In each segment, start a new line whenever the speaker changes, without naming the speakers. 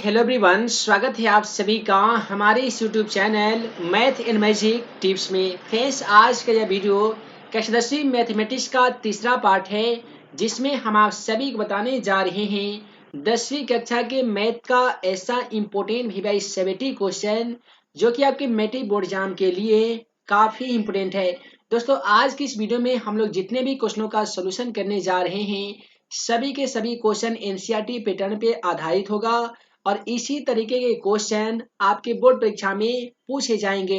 Hello everyone, स्वागत है आप सभी का हमारे इस YouTube channel math and magic tips में। फ्रेंड्स, आज का यह वीडियो कक्षा 10वीं मैथमेटिक्स का तीसरा पार्ट है, जिसमें हम आप सभी को बताने जा रहे हैं 10वीं कक्षा के मैथ का ऐसा इम्पोर्टेंट भी 70 क्वेश्चन जो कि आपके मैट्रिक बोर्ड एग्जाम के लिए काफ़ी इम्पोर्टेंट है। दोस्तों, आज की इस वीडियो में हम लोग जितने भी क्वेश्चनों का सोल्यूशन करने जा रहे हैं, सभी के सभी क्वेश्चन एनसीईआरटी पैटर्न पे आधारित होगा और इसी तरीके के क्वेश्चन आपके बोर्ड परीक्षा में पूछे जाएंगे।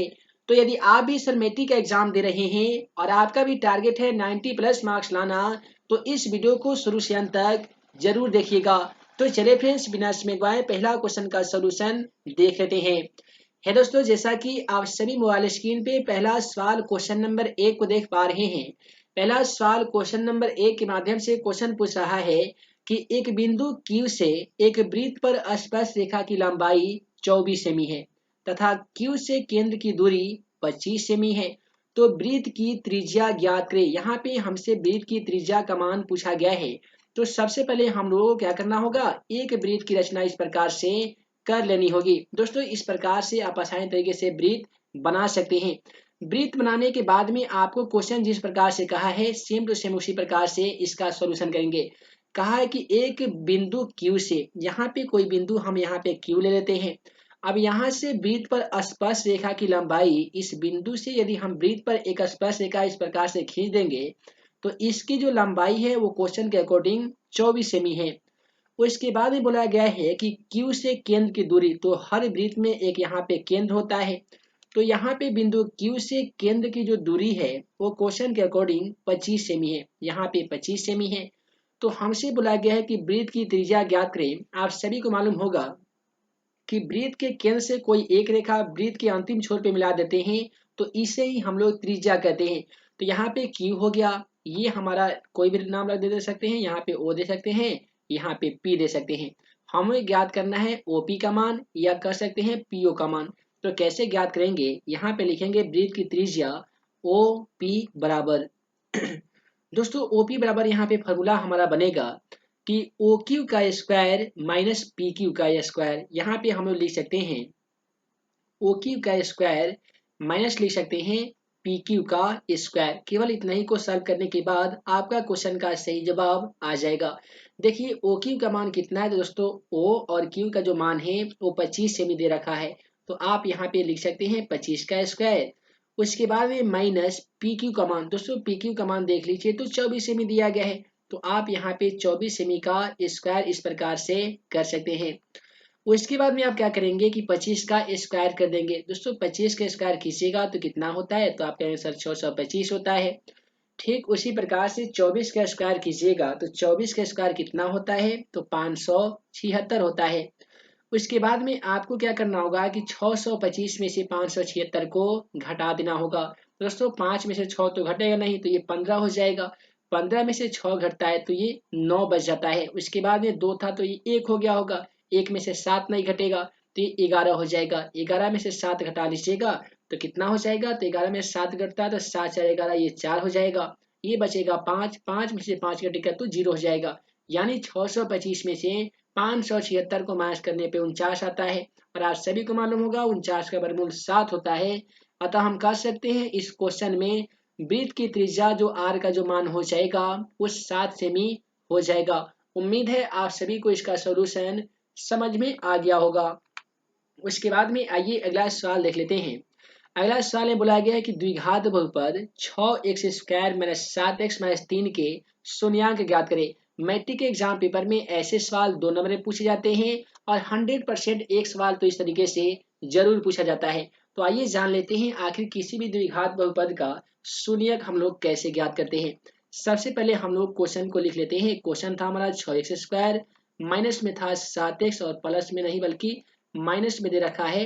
तो यदि आप भी सर मैट्रिक का एग्जाम दे रहे हैं और आपका भी टारगेट है 90 प्लस मार्क्स लाना, तो इस वीडियो को शुरू से अंत तक जरूर देखिएगा। तो चलिए फ्रेंड्स, बिना समय गवाए पहला क्वेश्चन का सोल्यूशन देख लेते हैं। है दोस्तों, जैसा कि आप सभी मोबाइल स्क्रीन पे पहला सवाल क्वेश्चन नंबर 1 को देख पा रहे हैं। पहला सवाल क्वेश्चन नंबर 1 के माध्यम से क्वेश्चन पूछ रहा है कि एक बिंदु Q से एक वृत्त पर स्पर्श रेखा की लंबाई 24 सेमी है तथा Q से केंद्र की दूरी 25 सेमी है। तो वृत्त की त्रिज्या ज्ञात करें। यहाँ पे हमसे वृत्त की त्रिज्या का मान पूछा गया है। तो सबसे पहले हम लोगों को क्या करना होगा, एक वृत्त की रचना इस प्रकार से कर लेनी होगी। दोस्तों, इस प्रकार से आप आसानी तरीके से वृत्त बना सकते हैं। वृत्त बनाने के बाद में आपको क्वेश्चन जिस प्रकार से कहा है, सेम टू सेम उसी प्रकार से इसका सॉल्यूशन करेंगे। कहा है कि एक बिंदु Q से, यहाँ पे कोई बिंदु हम यहाँ पे Q ले लेते हैं। अब यहाँ से वृत्त पर स्पर्श रेखा की लंबाई, इस बिंदु से यदि हम वृत्त पर एक स्पर्श रेखा इस प्रकार से खींच देंगे तो इसकी जो लंबाई है वो क्वेश्चन के अकॉर्डिंग 24 सेमी है। उसके बाद में बोला गया है कि Q से केंद्र की दूरी, तो हर वृत्त में एक यहाँ पे केंद्र होता है। तो यहाँ पे बिंदु Q से केंद्र की जो दूरी है वो क्वेश्चन के अकॉर्डिंग 25 सेमी है। यहाँ पे 25 सेमी है। तो हमसे बोला गया है कि वृत्त की त्रिज्या ज्ञात करें। आप सभी को मालूम होगा कि वृत्त के केंद्र से कोई एक रेखा वृत्त के अंतिम छोर पे मिला देते हैं तो इसे ही हम लोग त्रिज्या कहते हैं। तो यहाँ पे Q हो गया, ये हमारा कोई भी नाम रख दे सकते हैं, यहाँ पे O दे सकते हैं, यहाँ पे P दे सकते हैं। हमें ज्ञात करना है OP का मान या कर सकते हैं PO का मान। तो कैसे ज्ञात करेंगे, यहाँ पे लिखेंगे वृत्त की त्रिज्या OP बराबर दोस्तों OP बराबर यहाँ पे फॉर्मूला हमारा बनेगा कि OQ का स्क्वायर माइनस PQ का स्क्वायर। यहाँ पे हम लोग लिख सकते हैं OQ का स्क्वायर माइनस लिख सकते हैं PQ का स्क्वायर। केवल इतना ही को सॉल्व करने के बाद आपका क्वेश्चन का सही जवाब आ जाएगा। देखिए OQ का मान कितना है, तो दोस्तों O और Q का जो मान है वो 25 सेमी दे रखा है। तो आप यहाँ पे लिख सकते हैं 25 का स्क्वायर। उसके बाद में माइनस PQ का मान, दोस्तों PQ का मान देख लीजिए तो 24 सेमी दिया गया है। तो आप यहाँ पे 24 सेमी का स्क्वायर इस प्रकार से कर सकते हैं। उसके बाद में आप क्या करेंगे कि 25 का स्क्वायर कर देंगे। दोस्तों 25 का स्क्वायर खींचेगा तो कितना होता है, तो आपका आंसर 625 होता है। ठीक उसी प्रकार से 24 का स्क्वायर कीजिएगा तो 24 का स्क्वायर कितना होता है, तो 576 होता है। उसके बाद में आपको क्या करना होगा कि 625 में से 576 को घटा देना होगा। दोस्तों 5 में से 6 तो घटेगा नहीं, तो ये 15 हो जाएगा। 15 में से 6 घटता है तो ये 9 बच जाता है। उसके बाद में 2 था तो ये 1 हो गया होगा। 1 में से 7 नहीं घटेगा तो ये 11 हो जाएगा। 11 में से 7 घटा लीजिएगा तो कितना हो जाएगा, तो 11 में से 7 घटता है तो 7 4 11, ये 4 हो जाएगा। ये बचेगा 5, 5 में से 5 घटेगा तो 0 हो जाएगा। यानी 625 में से 576 को माइनस करने पे 49 आता है। और आप सभी को मालूम होगा 49 का वर्गमूल 7 होता है। अतः हम कह सकते हैं इस क्वेश्चन में वृत्त की त्रिज्या जो आर का जो मान हो जाएगा वो 7 सेमी हो जाएगा। उम्मीद है आप सभी को इसका सॉल्यूशन समझ में आ गया होगा। उसके बाद में आइए अगला सवाल देख लेते हैं। अगला सवाल में बोला गया है कि द्विघात बहुपद 6x square minus 7x minus 3 के शून्यांक ज्ञात करें। मैट्रिक के एग्जाम पेपर में ऐसे सवाल 2 नंबर में पूछे जाते हैं और 100% एक सवाल तो इस तरीके से जरूर पूछा जाता है। तो आइए जान लेते हैं आखिर किसी भी द्विघात बहुपद का शून्यक हम लोग कैसे ज्ञात करते हैं। सबसे पहले हम लोग क्वेश्चन को लिख लेते हैं। क्वेश्चन था हमारा 6x स्क्वायर, माइनस में था 7x और प्लस में नहीं बल्कि माइनस में दे रखा है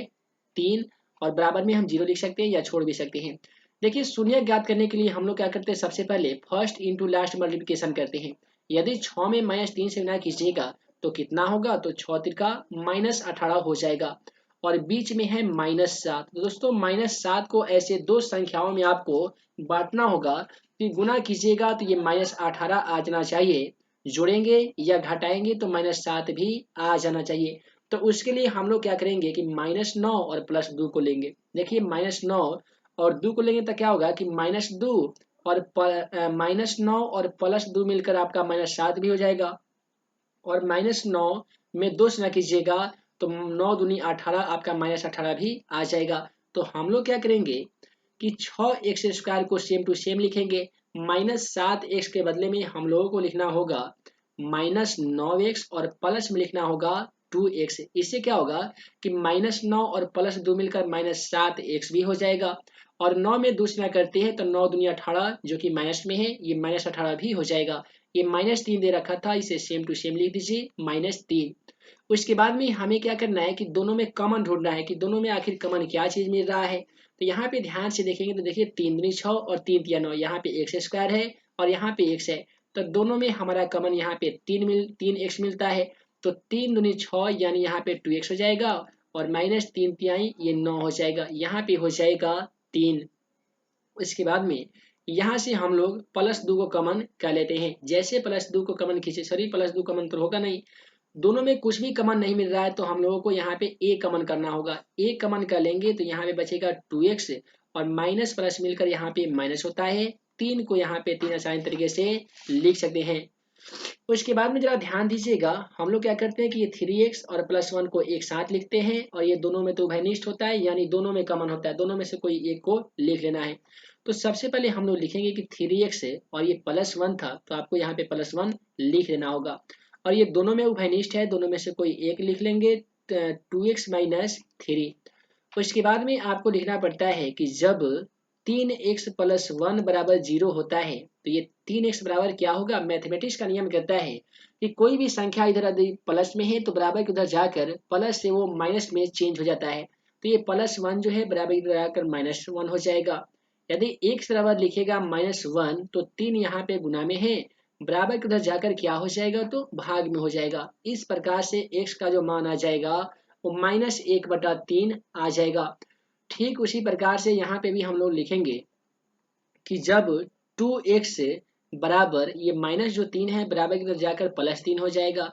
3 और बराबर में हम 0 लिख सकते हैं या छोड़ भी सकते हैं। देखिए शून्य ज्ञात करने के लिए हम लोग क्या करते हैं, सबसे पहले फर्स्ट इंटू लास्ट मल्टीप्लिकेशन करते हैं। यदि 6 में माइनस 3 से गुणा कीजिएगा तो कितना होगा, तो 6 तिरका माइनस 18 हो जाएगा और बीच में है माइनस 7। तो दोस्तों माइनस 7 को ऐसे दो संख्याओं में आपको बांटना होगा कि गुना कीजिएगा तो ये माइनस 18 आ जाना चाहिए, जोड़ेंगे या घटाएंगे तो माइनस 7 भी आ जाना चाहिए। तो उसके लिए हम लोग क्या करेंगे कि -9 और +2 को लेंगे। देखिए -9 और 2 को लेंगे तो क्या होगा कि -2 और -9 और +2 मिलकर आपका -7 भी हो जाएगा। और -9 में 2 से ना कीजिएगा तो 9 दूनी 18 आपका -18 भी आ जाएगा। तो हम लोग क्या करेंगे कि 6x² को सेम टू सेम लिखेंगे। -7x के बदले में हम लोगों को लिखना होगा -9x और प्लस में लिखना होगा 2x। इससे क्या होगा कि -9 और +2 मिलकर -7x भी हो जाएगा। और 9 में 2 से ना करते हैं तो 9 दूनी 18 जो कि माइनस में है, ये -18 भी हो जाएगा। ये -3 दे रखा था, इसे सेम टू सेम लिख दीजिए -3। उसके बाद में हमें क्या करना है कि दोनों में कॉमन ढूंढना है कि दोनों में आखिर कॉमन क्या चीज मिल रहा है। तो यहाँ पे ध्यान से देखेंगे तो देखिए 3 दूनी 6 और 3 तिया 9, यहाँ पे x² है और यहाँ पे x है। तो दोनों में हमारा कॉमन यहाँ पे 3x मिलता है। तो 3 दूनी 6 यानी यहाँ पे 2x हो जाएगा और -3 तिहाई ये 9 हो जाएगा, यहाँ पे हो जाएगा 3। इसके बाद में यहाँ से हम लोग +2 को कॉमन कर लेते हैं। जैसे +2 को कॉमन खींचे, सॉरी +2 कॉमन तो होगा नहीं, दोनों में कुछ भी कॉमन नहीं मिल रहा है तो हम लोगों को यहाँ पे a कॉमन करना होगा। a कॉमन कर लेंगे तो यहाँ पे बचेगा 2x और माइनस प्लस मिलकर यहाँ पे माइनस होता है। 3 को यहाँ पे 3 आसान तरीके से लिख सकते हैं। उसके बाद में जरा ध्यान दीजिएगा, हम लोग क्या करते हैं कि ये 3x और +1 को एक साथ लिखते हैं और ये दोनों में तो उभयनिष्ठ होता है, यानी दोनों में कॉमन होता है, दोनों में से कोई एक को लिख लेना है। तो सबसे पहले हम लोग लिखेंगे कि 3x है और ये +1 था तो आपको यहाँ पे +1 लिख लेना होगा। और ये दोनों में उभयनिष्ठ है, दोनों में से कोई एक लिख लेंगे 2x - 3। उसके बाद में आपको लिखना पड़ता है कि जब 3x + 1 बराबर 0 होता है तो ये 3x बराबर क्या होगा। मैथमेटिक्स का नियम कहता है कि कोई भी संख्या इधर यदि प्लस में है तो बराबर के उधर जाकर प्लस से वो माइनस में चेंज हो जाता है। तो ये +1 जो है बराबर के उधर जाकर -1 हो जाएगा। यदि x बराबर लिखेगा -1 तो 3 यहाँ पे गुना में है, बराबर के उधर जाकर क्या हो जाएगा तो भाग में हो जाएगा। इस प्रकार से x का जो मान आ जाएगा वो -1/3 आ जाएगा। ठीक उसी प्रकार से यहाँ पे भी हम लोग लिखेंगे कि जब 2x बराबर ये माइनस जो 3 है बराबर की तरफ जाकर +3 हो जाएगा।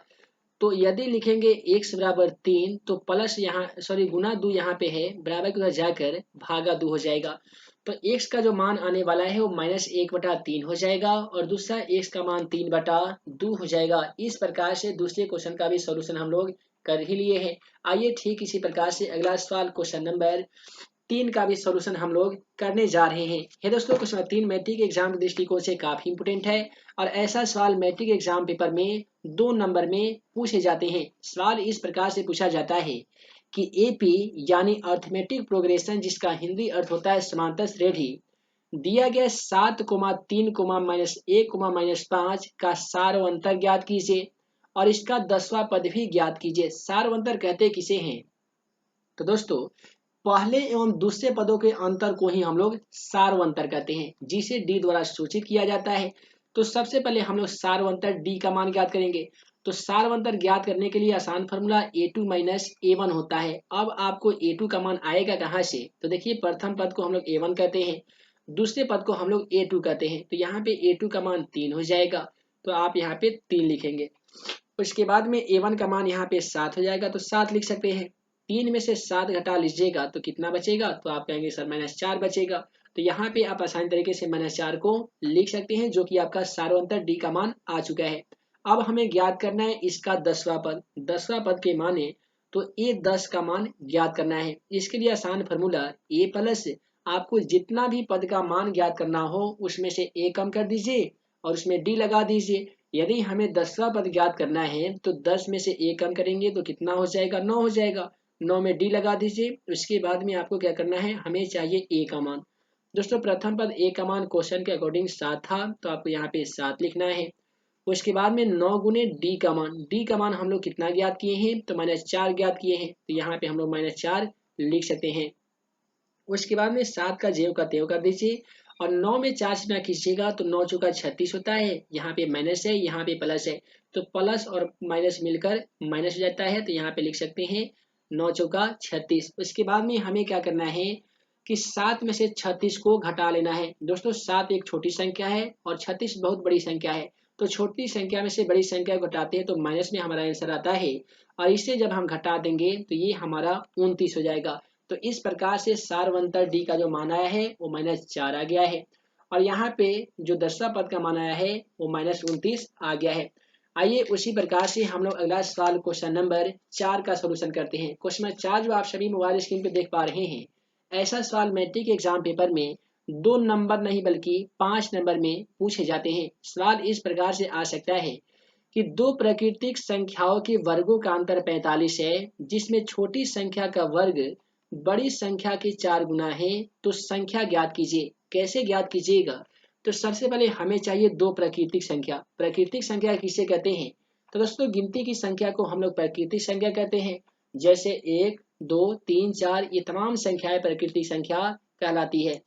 तो यदि लिखेंगे x बराबर 3 तो प्लस यहाँ सॉरी गुना 2 यहाँ पे है, बराबर की तरफ जाकर भागा 2 हो जाएगा। तो x का जो मान आने वाला है वो -1/3 हो जाएगा और दूसरा x का मान 3/2 हो जाएगा। इस प्रकार से दूसरे क्वेश्चन का भी सॉल्यूशन हम लोग कर ही लिए हैं। आइए ठीक इसी प्रकार से अगला सवाल क्वेश्चन नंबर 3 का भी सॉल्यूशन हम लोग करने जा रहे हैं। हे दोस्तों, क्वेश्चन 3 मैट्रिक एग्जाम के दृष्टिकोण से काफी इंपोर्टेंट है और ऐसा सवाल मैट्रिक एग्जाम पेपर में 2 नंबर में पूछे जाते हैं। सवाल इस प्रकार से पूछा जाता है कि एपी यानी अर्थमेटिक प्रोग्रेशन, जिसका हिंदी अर्थ होता है समांतर श्रेणी, दिया गया 7,3, -1, -5 का सारवंतर ज्ञात कीजिए और इसका 10वां पद भी ज्ञात कीजिए। सारवंतर कहते किसे हैं? तो दोस्तों, पहले एवं दूसरे पदों के अंतर को ही हम लोग सारवंतर कहते हैं, जिसे डी द्वारा सूचित किया जाता है। तो सबसे पहले हम लोग सारवंतर डी का मान ज्ञात करेंगे। तो सारवंतर ज्ञात करने के लिए आसान फॉर्मूला a2 - a1 होता है। अब आपको a2 का मान आएगा कहाँ से? तो देखिए, प्रथम पद को हम लोग a1 कहते हैं, दूसरे पद को हम लोग a2 कहते हैं। तो यहाँ पे a2 का मान 3 हो जाएगा, तो आप यहाँ पे 3 लिखेंगे। उसके बाद में a1 का मान यहाँ पे 7 हो जाएगा, तो 7 लिख सकते हैं। 3 में से 7 घटा लीजिएगा तो कितना बचेगा? तो आप कहेंगे सर -4 बचेगा। तो यहाँ पे आप आसानी तरीके से -4 को लिख सकते हैं, जो कि आपका सारवंतर डी का मान आ चुका है। अब हमें ज्ञात करना है इसका 10वां पद। 10वां पद के माने तो a10 का मान ज्ञात करना है। इसके लिए आसान फॉर्मूला a प्लस, आपको जितना भी पद का मान ज्ञात करना हो उसमें से a कम कर दीजिए और उसमें d लगा दीजिए। यदि हमें 10वां पद ज्ञात करना है तो 10 में से a कम करेंगे तो कितना हो जाएगा? 9 हो जाएगा। 9 में d लगा दीजिए। उसके बाद में आपको क्या करना है, हमें चाहिए a का मान। दोस्तों, प्रथम पद a का मान क्वेश्चन के अकॉर्डिंग 7 था, तो आपको यहाँ पे 7 लिखना है। उसके बाद में 9 गुने d का मान, d का मान हम लोग कितना ज्ञात किए हैं? तो -4 ज्ञात किए हैं, तो यहाँ पे हम लोग -4 लिख सकते हैं। उसके बाद में 7 का ज्यों का त्यों कर दीजिए और 9 में 4 से ना कीजिएगा तो 9 चौका 36 होता है। यहाँ पे माइनस है, यहाँ पे प्लस है, तो प्लस और माइनस मिलकर माइनस हो जाता है। तो यहाँ पे लिख सकते हैं 9 चौका 36। उसके बाद में हमें क्या करना है कि 7 में से 36 को घटा लेना है। दोस्तों, 7 एक छोटी संख्या है और 36 बहुत बड़ी संख्या है, तो छोटी संख्या में से बड़ी संख्या को घटाते हैं तो माइनस में हमारा आंसर आता है, और इसे जब हम घटा देंगे तो ये हमारा 29 हो जाएगा। तो इस प्रकार से सारवंतर डी का जो मान आया है वो -4 आ गया है, और यहाँ पे जो 10वां पद का मान आया है वो -29 आ गया है। आइए उसी प्रकार से हम लोग अगला सवाल क्वेश्चन नंबर 4 का सॉल्यूशन करते हैं। क्वेश्चन नंबर 4 जो आप सभी मोबाइल स्क्रीन पे देख पा रहे हैं, ऐसा सवाल मैट्रिक एग्जाम पेपर में 2 नंबर नहीं बल्कि 5 नंबर में पूछे जाते हैं। सवाल इस प्रकार से आ सकता है कि दो प्राकृतिक संख्याओं के वर्गों का अंतर 45 है, जिसमें छोटी संख्या का वर्ग बड़ी संख्या के 4 गुना है, तो संख्या ज्ञात कीजिए। कैसे ज्ञात कीजिएगा? तो सबसे पहले हमें चाहिए दो प्राकृतिक संख्या। प्राकृतिक संख्या किसे कहते हैं? तो दोस्तों गिनती की संख्या को हम लोग प्राकृतिक संख्या कहते हैं। जैसे 1, 2, 3, 4 ये तमाम संख्याएं प्राकृतिक संख्या कहलाती है।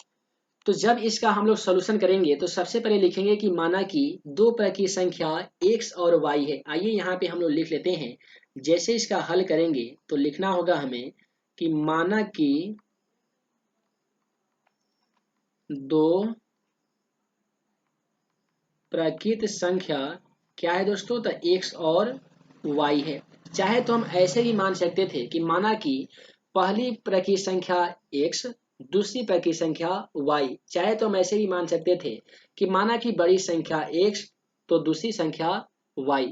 तो जब इसका हम लोग सॉल्यूशन करेंगे तो सबसे पहले लिखेंगे कि माना कि दो प्राकृतिक संख्या x और y है। आइए यहाँ पे हम लोग लिख लेते हैं। जैसे इसका हल करेंगे तो लिखना होगा हमें कि माना कि दो प्राकृतिक संख्या क्या है दोस्तों? तो x और y है। चाहे तो हम ऐसे भी मान सकते थे कि माना कि पहली प्राकृतिक संख्या x, दूसरी प्राकृतिक संख्या y। चाहे तो हम ऐसे भी मान सकते थे कि माना कि बड़ी संख्या x तो दूसरी संख्या y।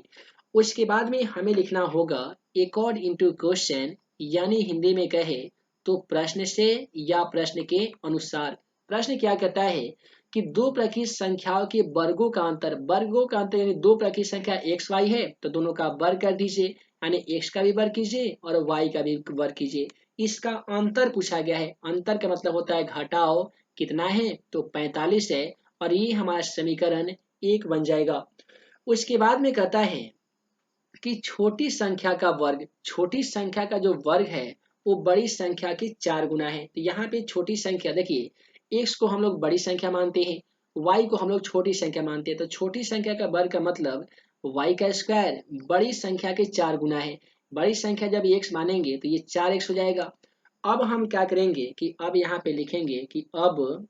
उसके बाद में हमें लिखना होगा अकॉर्डिंग इनटू क्वेश्चन, यानी हिंदी में कहे तो प्रश्न से या प्रश्न के अनुसार। प्रश्न क्या कहता है कि दो प्राकृतिक संख्याओं के वर्गों का अंतर यानी दो प्राकृतिक संख्या x y है तो दोनों का वर्ग कर दीजिए, यानी x का भी वर्ग कीजिए और y का भी वर्ग कीजिए। इसका अंतर पूछा गया है। अंतर का मतलब होता है घटाओ, कितना है? तो 45 है, और ये हमारा समीकरण 1 बन जाएगा। उसके बाद में कहता है कि छोटी संख्या का वर्ग, छोटी संख्या का जो वर्ग है वो बड़ी संख्या के 4 गुना है। तो यहाँ पे छोटी संख्या देखिए, x को हम लोग बड़ी संख्या मानते हैं, y को हम लोग छोटी संख्या मानते हैं। तो छोटी संख्या का वर्ग का मतलब y का स्क्वायर बड़ी संख्या के 4 गुना है। बड़ी संख्या जब x मानेंगे तो ये 4x हो जाएगा। अब हम क्या करेंगे कि अब यहाँ पे लिखेंगे कि अब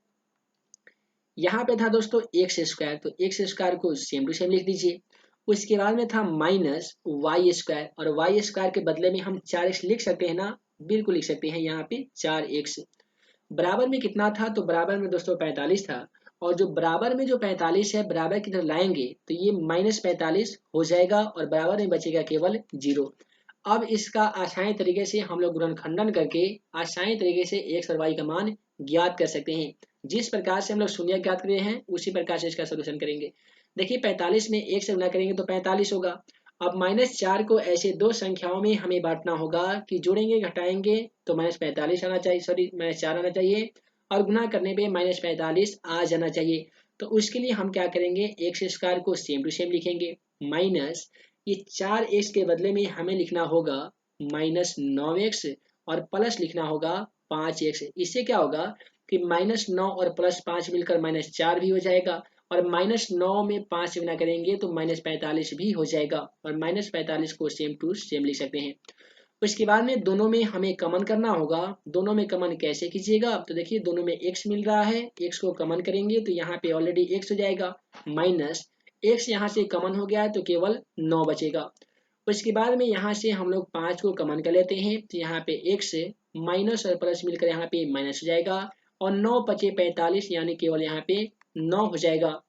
यहाँ पे था दोस्तों एक्स स्क्वायर, तो एक्स स्क्वायर को सेम टू सेम लिख दीजिए। उसके बाद में था माइनस वाई स्क्वायर, और वाई स्क्वायर के बदले में हम 4x लिख सकते हैं ना? बिल्कुल लिख सकते हैं। यहाँ पे 4x बराबर में कितना था? तो बराबर में दोस्तों 45 था, और जो बराबर में जो 45 है बराबर की तरफ लाएंगे तो ये -45 हो जाएगा, और बराबर में बचेगा केवल 0। अब इसका आसानी तरीके से हम लोग गुणनखंडन करके आसानी तरीके से x और y का मान ज्ञात कर सकते हैं। जिस प्रकार से हम लोग शून्य ज्ञात करे हैं उसी प्रकार से इसका सोल्यूशन करेंगे। देखिए 45 में 1 से गुणा करेंगे तो 45 होगा। अब -4 को ऐसे दो संख्याओं में हमें बांटना होगा कि जोड़ेंगे घटाएंगे तो -45 आना चाहिए, सॉरी -4 आना चाहिए, और गुना करने पे -45 आ जाना चाहिए। तो उसके लिए हम क्या करेंगे, एक्स स्क्वायर को सेम टू सेम लिखेंगे, माइनस ये 4x के बदले में हमें लिखना होगा -9x, और प्लस लिखना होगा 5x। इससे क्या होगा कि -9 और +5 मिलकर -4 भी हो जाएगा, और -9 में 5 से गुना करेंगे तो -45 भी हो जाएगा, और -45 को सेम टू सेम लिख सकते हैं। उसके बाद में दोनों में हमें कमन करना होगा। दोनों में कमन कैसे कीजिएगा? तो देखिए दोनों में x मिल रहा है, x को कमन करेंगे तो यहाँ पे ऑलरेडी x हो जाएगा, माइनस x यहाँ से कमन हो गया है तो केवल 9 बचेगा। उसके बाद में यहाँ से हम लोग 5 को कमन कर लेते हैं तो यहाँ पे x माइनस और प्लस मिलकर यहाँ पे माइनस हो जाएगा, और 9 बचे 45 यानी केवल यहाँ पे 9 हो जाएगा।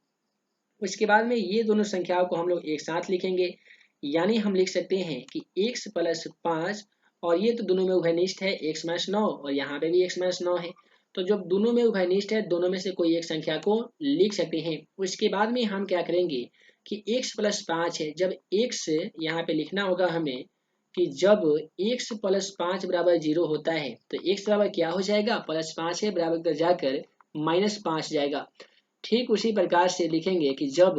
उसके बाद में ये दोनों संख्याओं को हम लोग एक साथ लिखेंगे, यानी हम लिख सकते हैं कि x + 5, और ये तो दोनों में उभयनिष्ठ है x - 9, और यहाँ पे भी x - 9 है। तो जब दोनों में उभयनिष्ठ है दोनों में से कोई एक संख्या को लिख सकते हैं। उसके बाद में हम क्या करेंगे कि x + 5 है, जब x यहाँ पे लिखना होगा हमें कि जब x + 5 = 0 होता है तो x बराबर क्या हो जाएगा? +5 है, बराबर कर जाकर -5 जाएगा। ठीक उसी प्रकार से लिखेंगे कि जब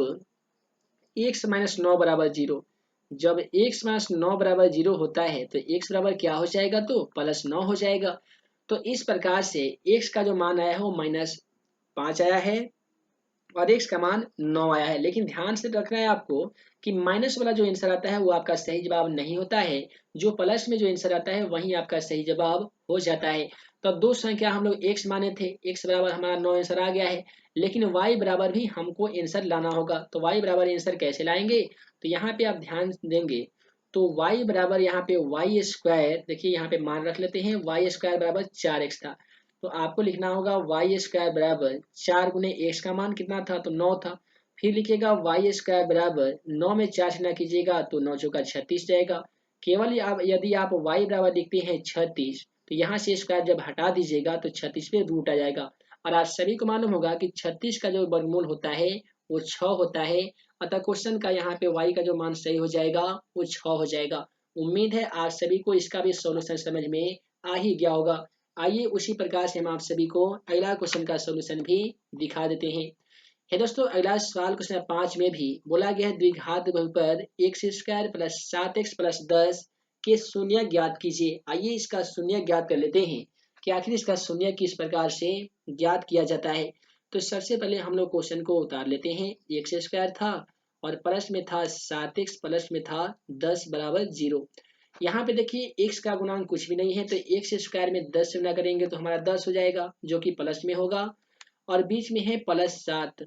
x - 9 = 0, जब x - 9 = 0 होता है तो x बराबर क्या हो जाएगा? तो +9 हो जाएगा। तो इस प्रकार से x का जो मान आया है वो -5 आया है, और x का मान 9 आया है। लेकिन ध्यान से रखना है आपको कि माइनस वाला जो आंसर आता है वो आपका सही जवाब नहीं होता है, जो प्लस में जो आंसर आता है वही आपका सही जवाब हो जाता है। तो अब दो संख्या हम लोग x माने थे, x बराबर हमारा 9 आंसर आ गया है, लेकिन y बराबर भी हमको आंसर लाना होगा। तो y बराबर आंसर कैसे लाएंगे, तो यहाँ पे आप ध्यान देंगे तो y बराबर यहाँ पे वाई स्क्वायर, देखिए यहाँ पे मान रख लेते हैं, वाई स्क्वायर बराबर 4x था, तो आपको लिखना होगा वाई स्क्वायर बराबर 4 गुने x का मान कितना था, तो 9 था। फिर लिखिएगा वाई स्क्वायर बराबर 9 में 4 से ना कीजिएगा तो 9 चौका 36 जाएगा। केवल आप यदि आप y बराबर लिखते हैं 36, तो यहाँ से स्क्वायर जब हटा दीजिएगा तो 36 पे रूट आ जाएगा। और आप सभी को मालूम होगा कि 36 का जो वर्गमूल होता है वो 6 होता है, अतः क्वेश्चन का यहाँ पे y का जो मान सही हो जाएगा वो 6 हो जाएगा। उम्मीद है आप सभी को इसका भी सॉल्यूशन समझ में आ ही गया होगा। आइए उसी प्रकार से हम आप सभी को अगला क्वेश्चन का सॉल्यूशन भी दिखा देते हैं। है दोस्तों, अगला सवाल क्वेश्चन 5 में भी बोला गया है द्विघात बहुपद x square plus 7x plus 10 के शून्य ज्ञात कीजिए। आइए इसका शून्य ज्ञात कर लेते हैं कि आखिर इसका शून्य किस प्रकार से ज्ञात किया जाता है। तो सबसे पहले हम लोग क्वेश्चन को उतार लेते हैं। एक्स स्क्वायर था और प्लस में था 7x, प्लस में था 10 बराबर 0। यहाँ पे देखिए x का गुणांक कुछ भी नहीं है, तो एक्स स्क्वायर में 10 से गुणा करेंगे तो हमारा 10 हो जाएगा, जो कि प्लस में होगा, और बीच में है प्लस 7।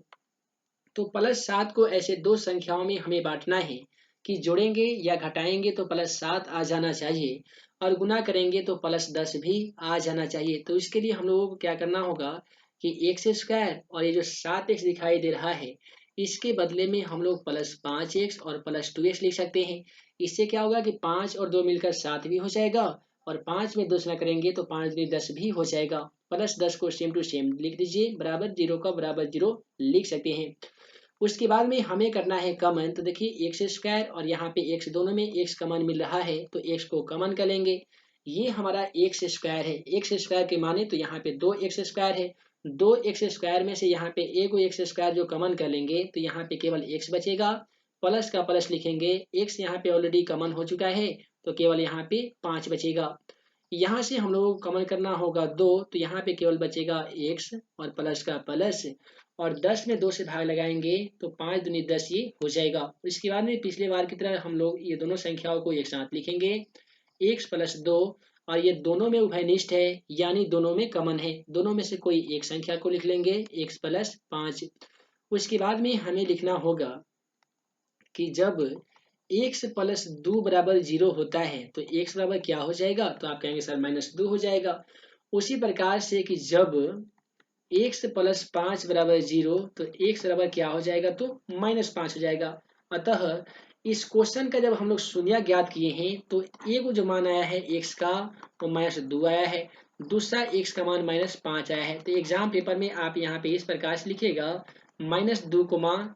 तो प्लस 7 को ऐसे दो संख्याओं में हमें बांटना है कि जोड़ेंगे या घटाएंगे तो प्लस 7 आ जाना चाहिए, और गुना करेंगे तो प्लस 10 भी आ जाना चाहिए। तो इसके लिए हम लोगों को क्या करना होगा कि एक्स स्क्वायर और ये जो 7x दिखाई दे रहा है इसके बदले में हम लोग प्लस 5x और प्लस 2x लिख सकते हैं। इससे क्या होगा कि 5 और 2 मिलकर 7 भी हो जाएगा, और 5 में 2 से गुणा करेंगे तो 5 दूनी 10 भी हो जाएगा। प्लस 10 को सेम टू सेम लिख दीजिए, बराबर 0 का बराबर 0 लिख सकते हैं। उसके बाद में हमें करना है कमन। तो देखिए एक्स स्क्वायर और यहाँ पे एक्स, दोनों में एक्स कमन मिल रहा है, तो एक्स को कमन कर लेंगे। ये हमारा एक्स स्क्वायर है, एक्स स्क्वायर के माने तो यहाँ पे 2x स्क्वायर है। 2x स्क्वायर में से यहाँ पे एक एक्स स्क्वायर जो कमन कर लेंगे तो यहाँ पे केवल x बचेगा, प्लस का प्लस लिखेंगे, x यहाँ पे ऑलरेडी कमन हो चुका है तो केवल यहाँ पे 5 बचेगा। यहाँ से हम लोगों को कमन करना होगा 2, तो यहाँ पे केवल बचेगा x और प्लस का प्लस, और 10 में 2 से भाग लगाएंगे तो 5 दूनी 10 ये हो जाएगा। इसके बाद में पिछले बार की तरह हम लोग ये दोनों संख्याओं को एक साथ लिखेंगे, x प्लस 2, और ये दोनों में उभयनिष्ठ है यानी दोनों में कमन है, दोनों में से कोई एक संख्या को लिख लेंगे, x प्लस 5। उसके बाद में हमें लिखना होगा कि जब x प्लस 2 बराबर 0 होता है तो x बराबर क्या हो जाएगा, तो आप कहेंगे सर -2 हो जाएगा। उसी प्रकार से कि जब x प्लस 5 बराबर 0 तो x बराबर क्या हो जाएगा, तो -5 हो जाएगा। अतः इस क्वेश्चन का जब हम लोग शून्य ज्ञात किए हैं तो एक जो मान आया है x का वो -2 आया है, दूसरा x का मान -5 आया है। तो एग्जाम पेपर में आप यहाँ पे इस प्रकार से लिखिएगा -2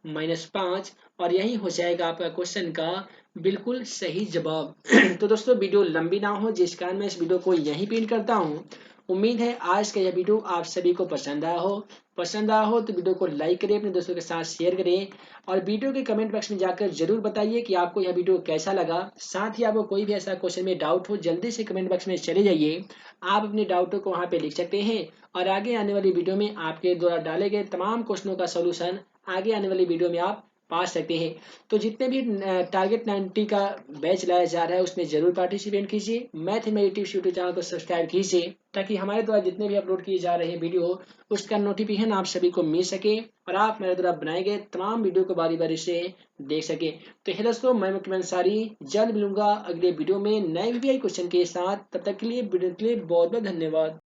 -5, और यही हो जाएगा आपका क्वेश्चन का बिल्कुल सही जवाब। तो दोस्तों वीडियो लंबी ना हो जिस कारण मैं इस वीडियो को यहीं पिन करता हूँ। उम्मीद है आज का यह वीडियो आप सभी को पसंद आया हो। पसंद आया हो तो वीडियो को लाइक करें, अपने दोस्तों के साथ शेयर करें, और वीडियो के कमेंट बॉक्स में जाकर जरूर बताइए कि आपको यह वीडियो कैसा लगा। साथ ही आपको कोई भी ऐसा क्वेश्चन में डाउट हो जल्दी से कमेंट बॉक्स में चले जाइए, आप अपने डाउटों को वहाँ पे लिख सकते हैं, और आगे आने वाली वीडियो में आपके द्वारा डाले गए तमाम क्वेश्चनों का सोल्यूशन आगे आने वाली वीडियो में आप पा सकते हैं। तो जितने भी टारगेट 90 का बैच लाया जा रहा है उसमें जरूर पार्टिसिपेट कीजिए। मैथमेटिक्स यूट्यूब चैनल को सब्सक्राइब कीजिए ताकि हमारे द्वारा जितने भी अपलोड किए जा रहे वीडियो उसका नोटिफिकेशन आप सभी को मिल सके, और आप मेरे द्वारा बनाए गए तमाम वीडियो को बारी बारी से देख सके। तो हे दोस्तों, मैं मुकम्मल अंसारी जल्द मिलूंगा अगले वीडियो में नए वीडियो क्वेश्चन के साथ। तब तक के लिए वीडियो के लिए बहुत बहुत धन्यवाद।